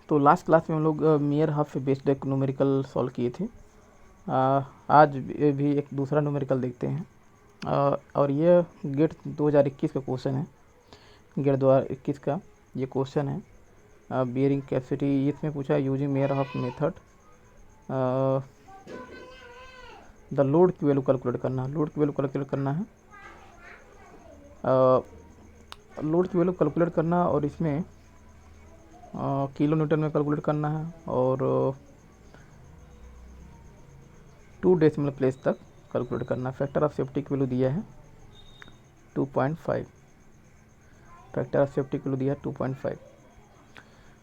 तो last class में हम लोग मेयर हाफ पे बेस्ड एक न्यूमेरिकल सॉल्व किए थे। आज भी एक दूसरा न्यूमेरिकल देखते हैं। और ये गेट 2021 का क्वेश्चन है। गेट 2021 का ये क्वेश्चन है। बियरिंग कैपेसिटी इसमें पूछा है using mayor half method the load की वैल्यू कैलकुलेट करना है। लोड की वैल्यू कैलकुलेट करना है। लोड की वैल्यू कैलकुलेट करना और इसमें किलो न्यूटन में कैलकुलेट करना है और 2 डेसिमल प्लेस तक कैलकुलेट करना है। फैक्टर ऑफ सेफ्टी की वैल्यू दिया है 2.5। फैक्टर ऑफ सेफ्टी की वैल्यू दिया है 2.5।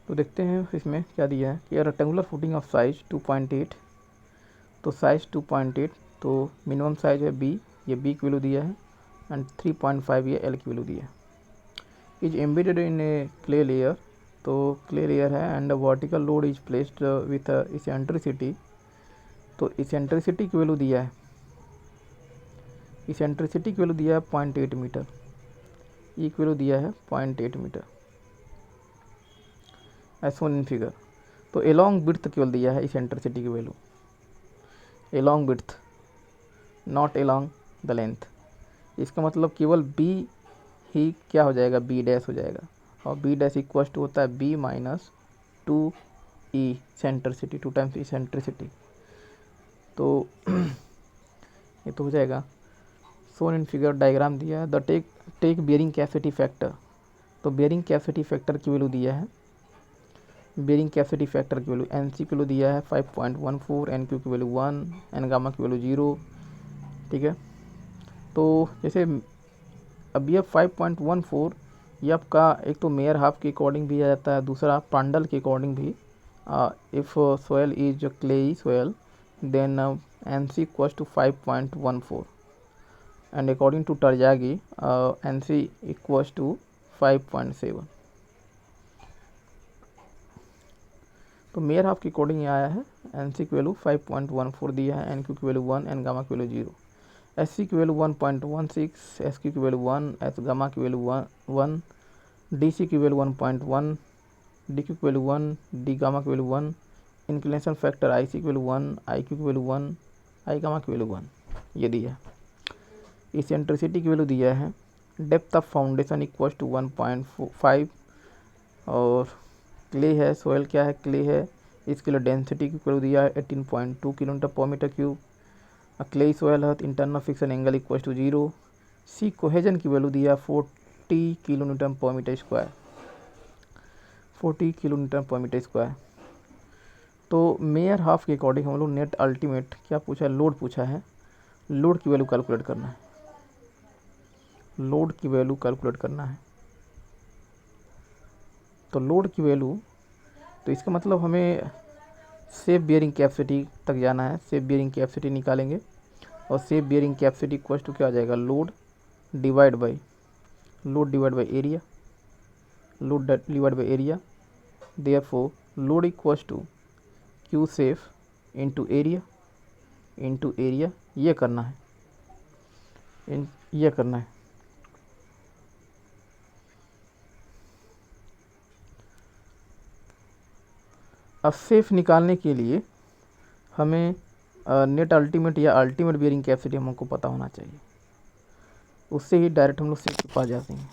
तो देखते हैं इसमें क्या दिया है कि रेक्टेंगुलर फुटिंग ऑफ साइज 2.8। तो साइज 2.8, तो मिनिमम साइज है बी, ये बी की वैल्यू दिया है एंड 3.5 ये एल की वैल्यू दिया है। Is embedded in A clay layer, तो क्ले लेयर है and vertical load is placed with eccentricity. तो इसेंट्रिसिटी की वैल्यू दिया है, इसेंट्रिसिटी की वैल्यू दिया है 0.8 मीटर, ई की वैल्यू दिया है 0.8 metre as shown in figure. तो एलॉन्ग विड्थ केवल दिया है इसेंट्रिसिटी की value, along width not along the length. इसका मतलब केवल बी ही क्या हो जाएगा, बी डैश हो जाएगा और बी डैश इक्वल टू होता है बी माइनस 2 ई सेंट्रिसिटी, 2 टाइम्स इसेंट्रिसिटी। तो ये तो हो जाएगा। सोन इन फिगर डायग्राम दिया है। The take bearing capacity factor, तो बियरिंग कैपेसिटी फैक्टर की वैल्यू दिया है, बियरिंग कैपेसिटी फैक्टर की वैल्यू एन सी की वैल्यू दिया है 5.14, एन क्यू की वैल्यू 1, एन गामा की वैल्यू 0। ठीक है, तो जैसे अब ये 5.14 ये आपका एक तो मेयर हाफ के अकॉर्डिंग भी आ जाता है, दूसरा प्रांडल के अकॉर्डिंग भी। If soil is clayey soil then N C equals to 5.14 and according to Tarjagi NC equals to 5.7। तो मेयर हाफ की अकॉर्डिंग ये आया है, एन सी की वैल्यू 5.14 दिया है, एन क्यू की वैल्यू 1, एन गामा की वैल्यू 0, एस सी की वैल्यू 1.16, एस क्यू की वैल्यू 1, एस गामा की वैल्यू 1, डी सी की वैल्यू 1.1, डी क्यू की वैल्यू 1, डी गामा की वैल्यू 1, इंक्लिनेशन फैक्टर आई सी की वैल्यू 1, आई क्यू की वैल्यू 1, आई गामा की वैल्यू 1 ये दिया है। इसेंट्रिसिटी की वैल्यू दिया है, depth of foundation equal to 1.5 और क्ले है, सोयल क्या है, क्ले है, इसके लिए डेंसिटी की वैल्यू दिया है 18.2 kilometre per metre cube. Clay soil है, internal friction angle equal to 0। C cohesion की वैल्यू दिया 40 kilo newton per metre square, 40 kilo newton per metre square. तो मेयर हाफ के अकॉर्डिंग हम लोग नेट अल्टीमेट क्या पूछा है, लोड पूछा है, लोड की वैल्यू कैलकुलेट करना है, लोड की वैल्यू कैलकुलेट करना है। तो लोड की वैल्यू, तो इसका मतलब हमें सेफ बियरिंग कैपेसिटी तक जाना है, सेफ बियरिंग कैपेसिटी निकालेंगे और safe bearing capacity equal to क्या आ जाएगा, load divide by area, load divide by area. Therefore load equal to Q safe into area, ये करना है, ये करना है। अब सेफ निकालने के लिए हमें नेट अल्टीमेट या अल्टीमेट बियरिंग कैपेसिटी हमको पता होना चाहिए, उससे ही डायरेक्ट हम लोग सेफ के पास जाते हैं।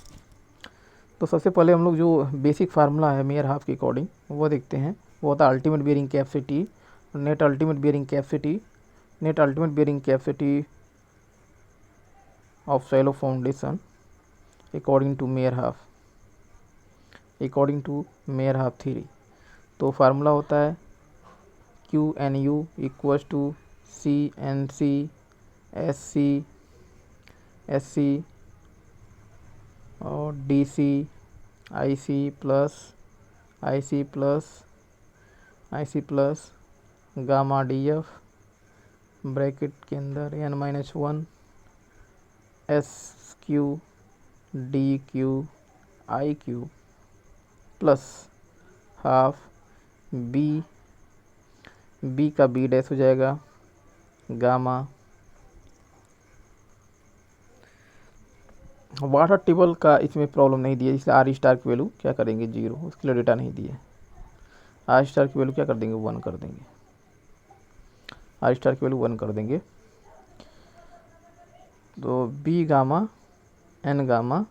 तो सबसे पहले हम लोग जो बेसिक फार्मूला है मेयर हाफ के अकॉर्डिंग वो देखते हैं, वो होता है ultimate bearing capacity, net ultimate bearing capacity, net ultimate bearing capacity of shallow foundation according to Meyerhof, according to Meyerhof theory. तो फार्मूला होता है Q N U equals to C N C S C और D C I C plus gamma D F bracket के अंदर n-1 S Q D Q I Q plus half B का B dash हो जाएगा gamma water table का इसमें problem नहीं दी है, इसलिए आर स्टार की वैल्यू क्या करेंगे 0, उसके लिए डेटा नहीं दिए। आर स्टार की वैल्यू क्या कर देंगे 1 कर देंगे, आर स्टार की वैल्यू 1 कर देंगे। तो बी गामा एन गामा,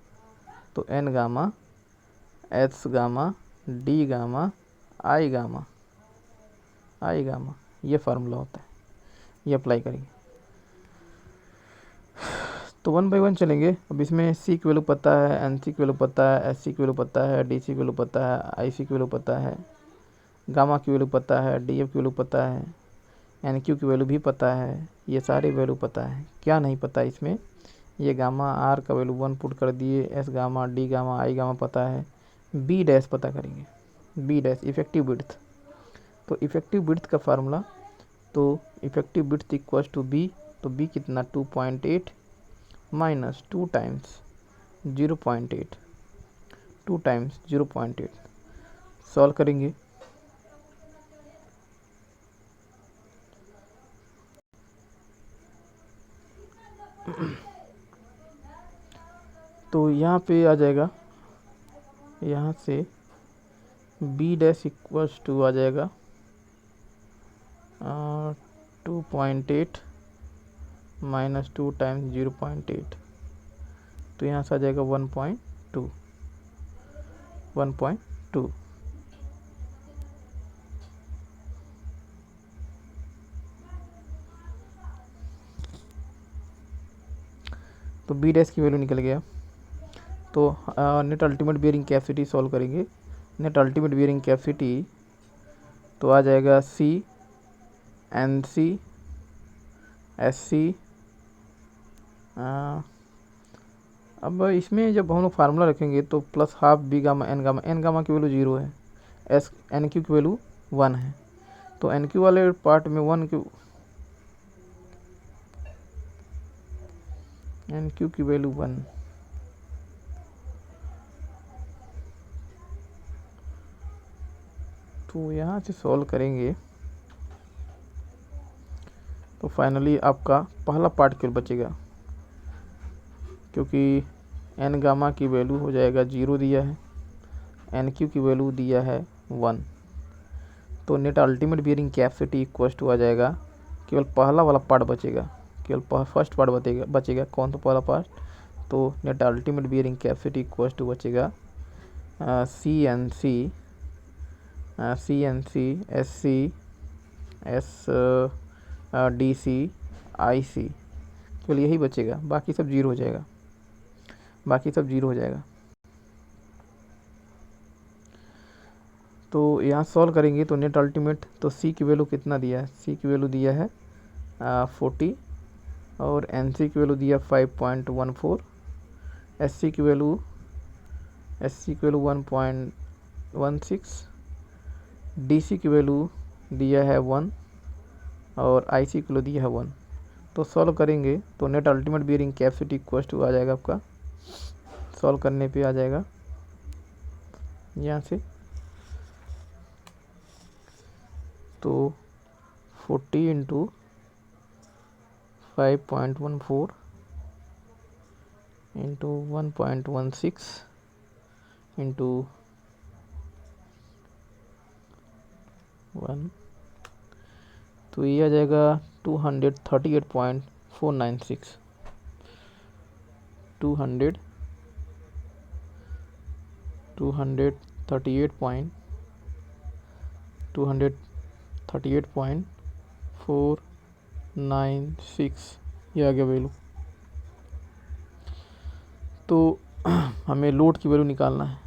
तो N gamma H gamma D gamma I gamma, I gamma, ये फार्मूला होता है, ये अप्लाई करेंगे। तो 1 बाई 1 चलेंगे। अब इसमें सी की वैल्यू पता है, एन सी की वैल्यू पता है, एस सी की वैल्यू पता है, डी सी की वैल्यू पता है, आई सी की वैल्यू पता है, गामा की वैल्यू पता है, डी एफ की वैल्यू पता है, एन क्यू की वैल्यू भी पता है, ये सारे वैल्यू पता है। क्या नहीं पता इसमें, ये गामा आर का वैल्यू 1 पुट कर दिए, S gamma D gamma I gamma पता है, बी डैश पता करेंगे, बी डैश इफेक्टिव विड्थ। तो इफेक्टिव विड्थ का फार्मूला, तो effective width equals to B, तो बी कितना 2.8 माइनस 2 टाइम्स 0.8, 2 टाइम्स 0.8। सॉल्व करेंगे तो यहाँ पे आ जाएगा, यहाँ से बी डैश इक्वल्स टू आ जाएगा 2.8 माइनस 2 टाइम्स 0.8, तो यहाँ से आ जाएगा 1.2, 1.2। तो बी डैश की वैल्यू निकल गया। तो net ultimate bearing capacity solve करेंगे। नेट अल्टीमेट बियरिंग कैपेसिटी तो आ जाएगा सी एन सी एस सी। अब इसमें जब हम लोग फार्मूला रखेंगे तो plus half B gamma, N gamma की वैल्यू 0 है, एस एन क्यू की वैल्यू 1 है। तो एन क्यू वाले पार्ट में 1 की, एन क्यू की वैल्यू 1, तो यहाँ से सॉल्व करेंगे तो फाइनली आपका पहला पार्ट क्यों बचेगा, क्योंकि एन गामा की वैल्यू हो जाएगा 0 दिया है, एन क्यू की वैल्यू दिया है 1। तो net ultimate bearing capacity equals to आ जाएगा, केवल पहला वाला पार्ट बचेगा, केवल फर्स्ट पार्ट बचेगा। कौन सा पहला पार्ट, तो net ultimate bearing capacity equals to बचेगा C N C S C S D C I C, केवल यही बचेगा, बाकी सब 0 हो जाएगा, बाकी सब 0 हो जाएगा। तो यहाँ सॉल्व करेंगे तो नेट अल्टीमेट, तो सी की वैल्यू कितना दिया है, सी की वैल्यू दिया है 40, और एन सी की वैल्यू दिया 5.14, एस सी की वैल्यू 1.16, डी सी की वैल्यू दिया है 1, और आई सी की वैल्यू दिया है 1। तो सॉल्व करेंगे तो net ultimate bearing capacity equals to आ जाएगा आपका, सॉल्व करने पे आ जाएगा यहाँ से, तो 40 इंटू 5.14 इंटू 1.16 इंटू 1, तो ये आ जाएगा 238.496, 238.496, ये आ गया वैल्यू। तो हमें लोड की वैल्यू निकालना है।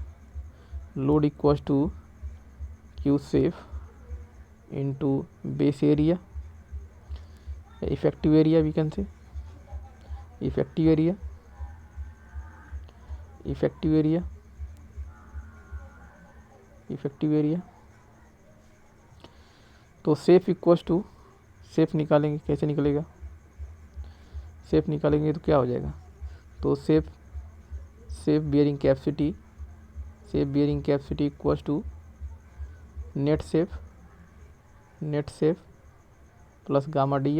Load equals to Q safe into base area, effective area we can say, effective area, effective area, effective area. तो सेफ इक्वल्स टू, सेफ निकालेंगे, कैसे निकलेगा, सेफ निकालेंगे तो क्या हो जाएगा, तो safe bearing capacity, safe bearing capacity equals to net safe plus gamma D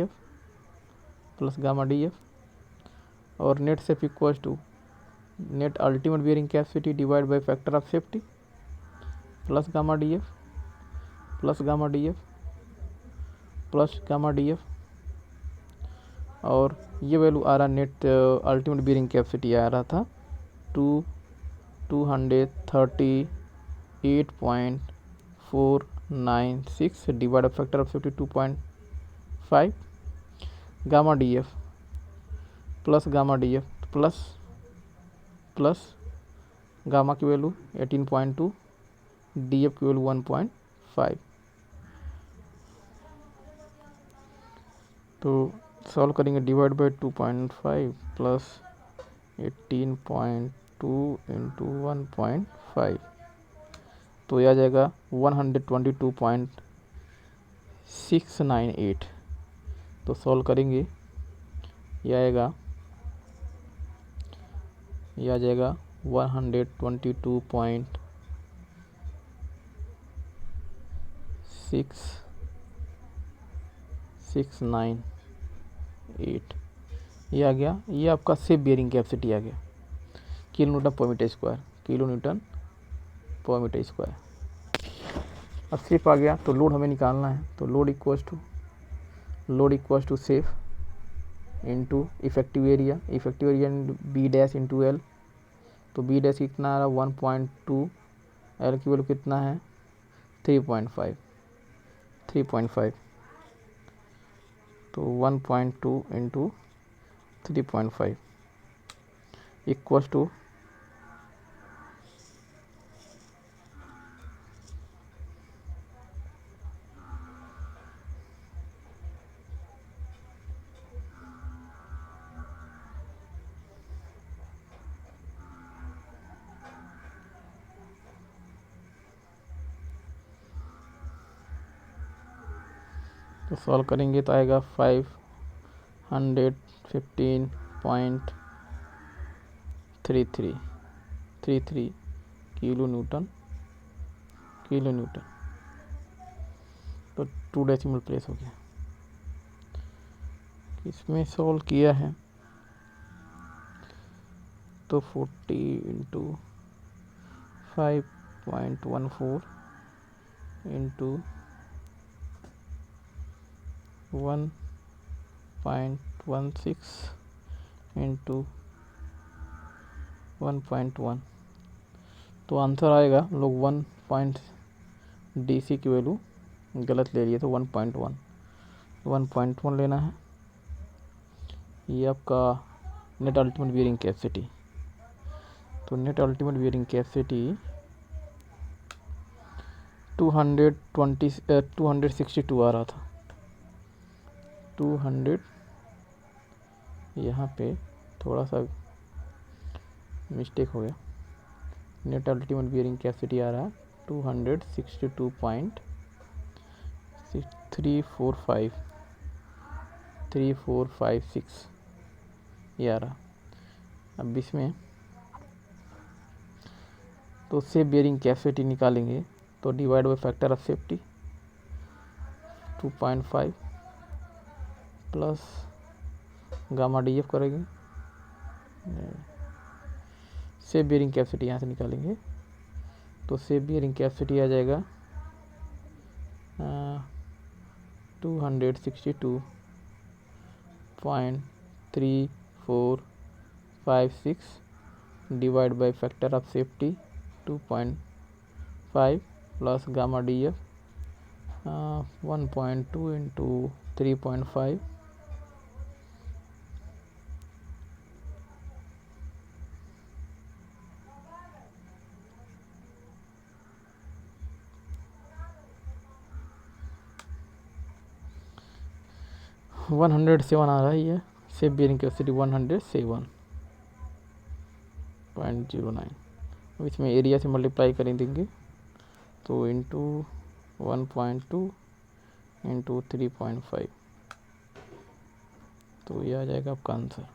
F, और net safe equals to net ultimate bearing capacity divide by factor of safety plus gamma D F plus gamma D F plus gamma D F, और ये value आ रहा net ultimate bearing capacity आ रहा था 238.496 divide factor of safety 2.5 gamma D F plus gamma D F plus gamma की value 18.2 D F की value 1.5। तो सॉल्व करेंगे, डिवाइड बाई 2.5 प्लस 18.2 इंटू 1.5, तो यह आ जाएगा 122.698। तो सॉल्व करेंगे, यह आ जाएगा 122.698 ये आ गया। ये आपका सेफ बियरिंग कैपेसिटी आ गया, kilo newton per metre square, kilo newton per metre square. अब सेफ आ गया तो लोड हमें निकालना है, तो load equals to safe into effective area B dash into L. तो बी डैश कितना आ रहा है 1.2, एल की वैल्यू कितना है 3.5, तो 1.2 इंटू 3.5 इक्वल्स टू तो सॉल्व करेंगे तो आएगा 515.33 किलो न्यूटन। तो 2 डेसिमल प्लेस हो गया। इसमें सॉल्व किया है तो 40 इंटू 5.14 इंटू 1.16 इंटू 1.1, तो आंसर आएगा, लोग 1 DC की वैल्यू गलत ले लिए, तो 1.1 लेना है। ये आपका नेट अल्टीमेट बियरिंग कैपेसिटी, तो नेट अल्टीमेट बियरिंग कैपेसिटी 262 आ रहा था। 200, यहाँ पे थोड़ा सा मिस्टेक हो गया, नेट अल्टीमेट बियरिंग कैपेसिटी आ रहा है 262.3456 ये आ रहा। अब इसमें तो सेफ बियरिंग कैपेसिटी निकालेंगे, तो divide by factor of safety 2.5 plus gamma D F करेंगे, सेफ बियरिंग कैपेसिटी यहाँ से निकालेंगे, तो सेफ बियरिंग कैपेसिटी आ जाएगा 262.3456 divide by factor of safety 2.5 plus gamma D F 1.2 into 3.5, one 107 आ रहा है। ये सेफ बियरिंग कैपेसिटी 107.09। अब इसमें एरिया से मल्टीप्लाई करें देंगे, तो इंटू 1.2 इंटू 3.5, तो ये आ जाएगा आपका आंसर।